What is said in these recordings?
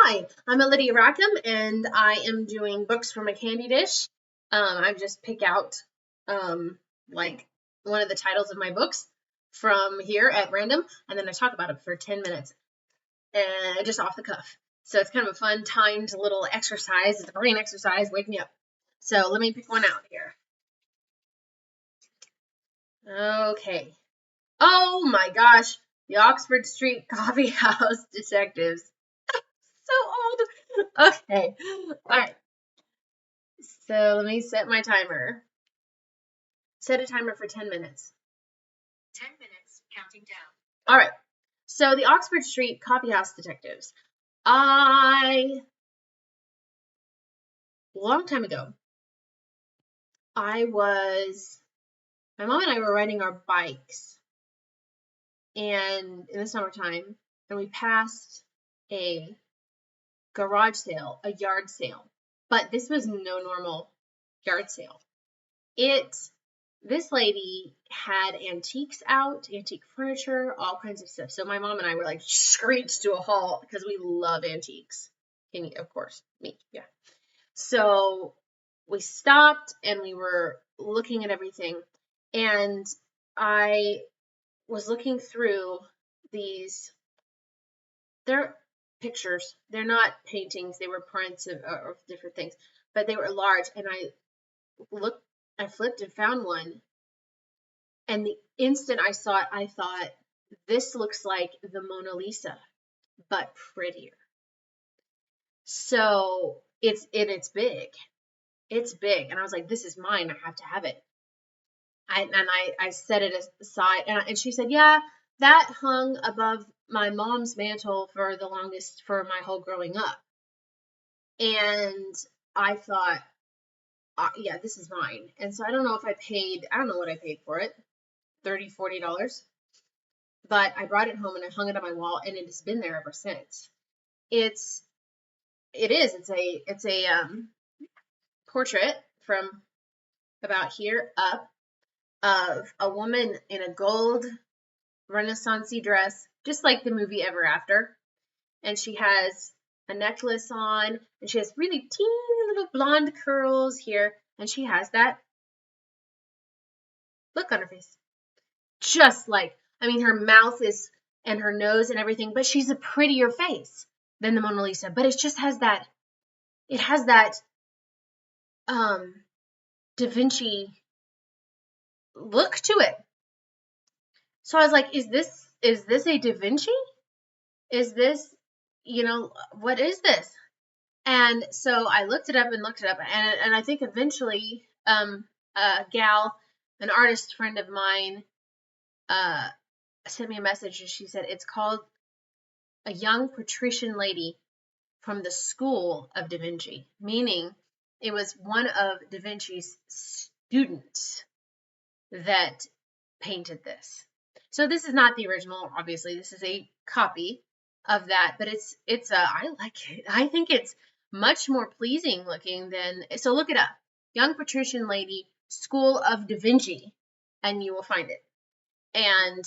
Hi, I'm Lydia Rackham, and I am doing books for my candy dish. I just pick out like one of the titles of my books from here at random, and then I talk about it for 10 minutes, and just off the cuff. So it's kind of a fun timed little exercise. It's a brain exercise. Wake me up. So let me pick one out here. Okay. Oh my gosh, the Oxford Street Coffee House Detectives. So old. Okay. All right. So let me set my timer. Set a timer for 10 minutes. 10 minutes, counting down. All right. So the Oxford Street Coffee House Detectives. A long time ago, my mom and I were riding our bikes and in the summertime, and we passed a garage sale, a yard sale. But this was no normal yard sale. This lady had antiques out, antique furniture, all kinds of stuff. So my mom and I were like screeched to a halt because we love antiques. And of course, me, yeah. So we stopped and we were looking at everything. And I was looking through these, they're pictures. They're not paintings. They were prints of different things, but they were large. And I flipped and found one. And the instant I saw it, I thought, this looks like the Mona Lisa, but prettier. So it's big. It's big. And I was like, this is mine. I have to have it. I set it aside. And she said, yeah, that hung above my mom's mantle for the longest, for my whole growing up. And I thought, yeah, this is mine. And so I don't know what I paid for it. $30, $40. But I brought it home and I hung it on my wall, and it has been there ever since. It's a portrait from about here up of a woman in a gold Renaissance-y dress, just like the movie Ever After. And she has a necklace on, and she has really teeny little blonde curls here, and she has that look on her face. Just like, I mean, her mouth is, and her nose and everything, but she's a prettier face than the Mona Lisa. But it just has that, Da Vinci look to it. So I was like, is this a Da Vinci? Is this, what is this? And so I looked it up, and I think eventually, a gal, an artist friend of mine, sent me a message, and she said it's called A Young Patrician Lady from the School of Da Vinci, meaning it was one of Da Vinci's students that painted this. So this is not the original, obviously. This is a copy of that, but I like it. I think it's much more pleasing looking than, so look it up. Young Patrician Lady, School of Da Vinci, and you will find it. And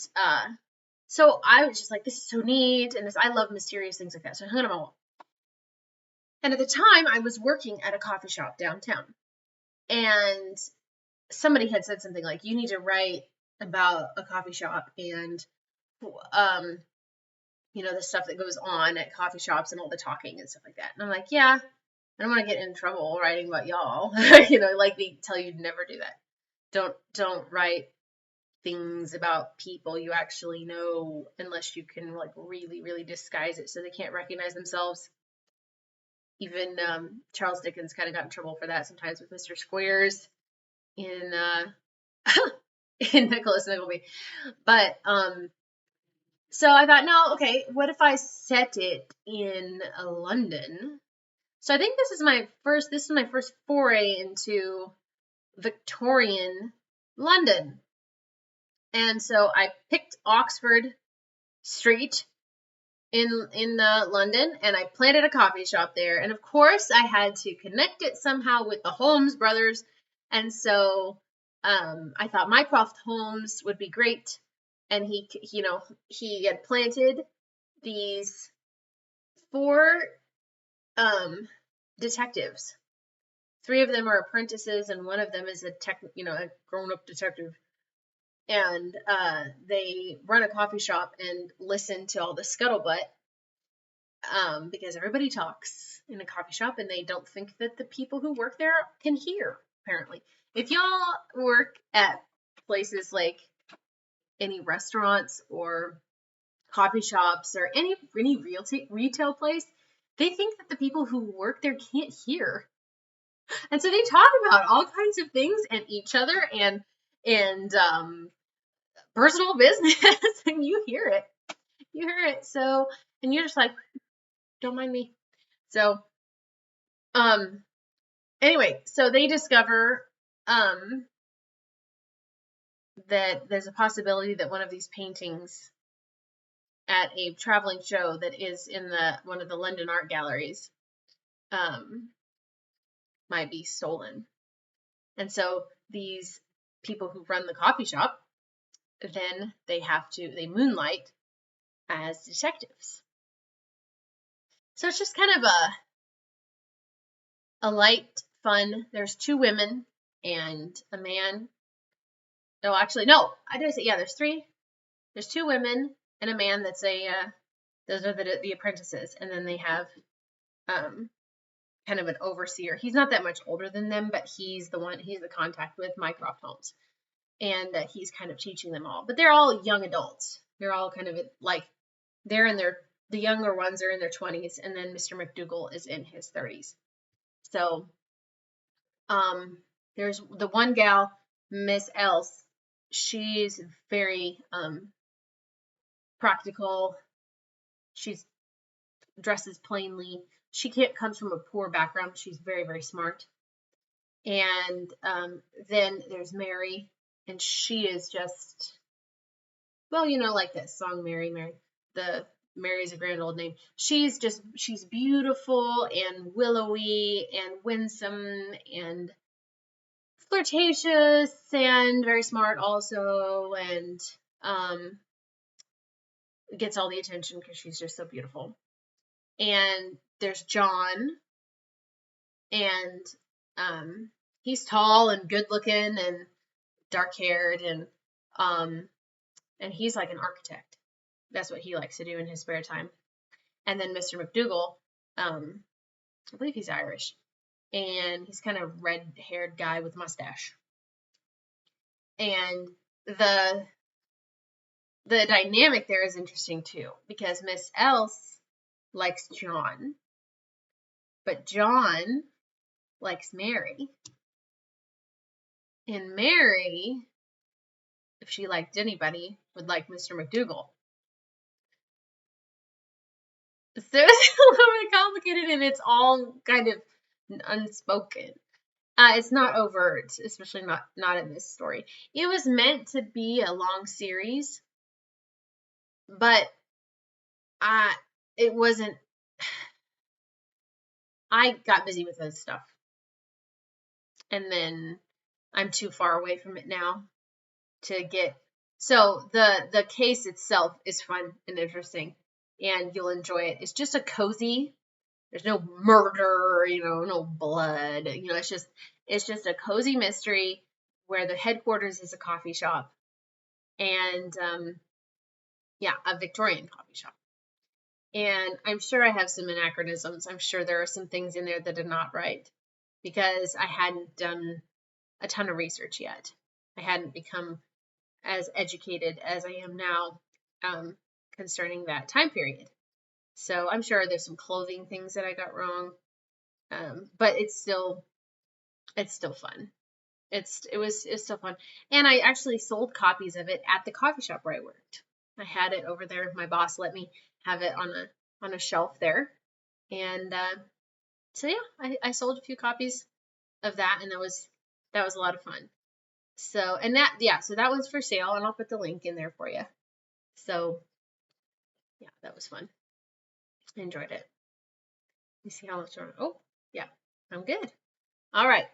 so I was just like, this is so neat, and I love mysterious things like that. So I hung it on my wall. And at the time, I was working at a coffee shop downtown, and somebody had said something like, you need to write about a coffee shop and, the stuff that goes on at coffee shops and all the talking and stuff like that. And I'm like, yeah, I don't want to get in trouble writing about y'all. Like they tell you to never do that. Don't write things about people you actually know unless you can like really, really disguise it so they can't recognize themselves. Even Charles Dickens kind of got in trouble for that sometimes with Mr. Squares in in Nicholas Nickleby. But so I thought, no, okay, what if I set it in London? So I think this is my first foray into Victorian London. And so I picked Oxford Street in London, and I planted a coffee shop there. And of course, I had to connect it somehow with the Holmes brothers. And so I thought Mycroft Holmes would be great. And he had planted these 4 detectives. 3 of them are apprentices, and one of them is a grown-up detective. And they run a coffee shop and listen to all the scuttlebutt, because everybody talks in a coffee shop, and they don't think that the people who work there can hear, apparently. If y'all work at places like any restaurants or coffee shops or any retail place, they think that the people who work there can't hear. And so they talk about all kinds of things and each other and personal business, and you hear it. So, and you're just like, don't mind me. So, anyway, so they discover, that there's a possibility that one of these paintings at a traveling show that is in one of the London art galleries, might be stolen. And so these people who run the coffee shop, then they moonlight as detectives. So it's just kind of a light, fun. There's 2 women and a man. No, actually, no. I did say, yeah, there's 3. There's 2 women and a man that's those are the apprentices. And then they have kind of an overseer. He's not that much older than them, but he's the contact with Mycroft Holmes. And he's kind of teaching them all. But they're all young adults. They're all kind of like, the younger ones are in their 20s, and then Mr. McDougal is in his 30s. So, there's the one gal, Miss Else. She's very practical. She's dresses plainly. She comes from a poor background. She's very, very smart. And then there's Mary, and she is just, well, like this song, Mary, Mary. Mary's a grand old name. She's beautiful and willowy and winsome and flirtatious and very smart also, and gets all the attention because she's just so beautiful. And there's John, and he's tall and good looking and dark haired, and he's like an architect. That's what he likes to do in his spare time. And then Mr. McDougal, I believe he's Irish, and he's kind of red-haired guy with a mustache. And the dynamic there is interesting too, because Miss Else likes John, but John likes Mary. And Mary, if she liked anybody, would like Mr. McDougal. So it's a little bit complicated, and it's all kind of unspoken. It's not overt, especially not in this story. It was meant to be a long series, but it wasn't. I got busy with this stuff, and then I'm too far away from it now to get. So the case itself is fun and interesting, and you'll enjoy it. It's just a cozy. There's no murder, no blood. It's just a cozy mystery where the headquarters is a coffee shop, and a Victorian coffee shop. And I'm sure I have some anachronisms. I'm sure there are some things in there that are not right, because I hadn't done a ton of research yet. I hadn't become as educated as I am now concerning that time period. So I'm sure there's some clothing things that I got wrong, but it's still fun. It's still fun. And I actually sold copies of it at the coffee shop where I worked. I had it over there. My boss let me have it on a shelf there, and so yeah, I sold a few copies of that, and that was a lot of fun. So, and so that one's for sale, and I'll put the link in there for you. So yeah, that was fun. I enjoyed it. You see how much? Oh yeah, I'm good. All right.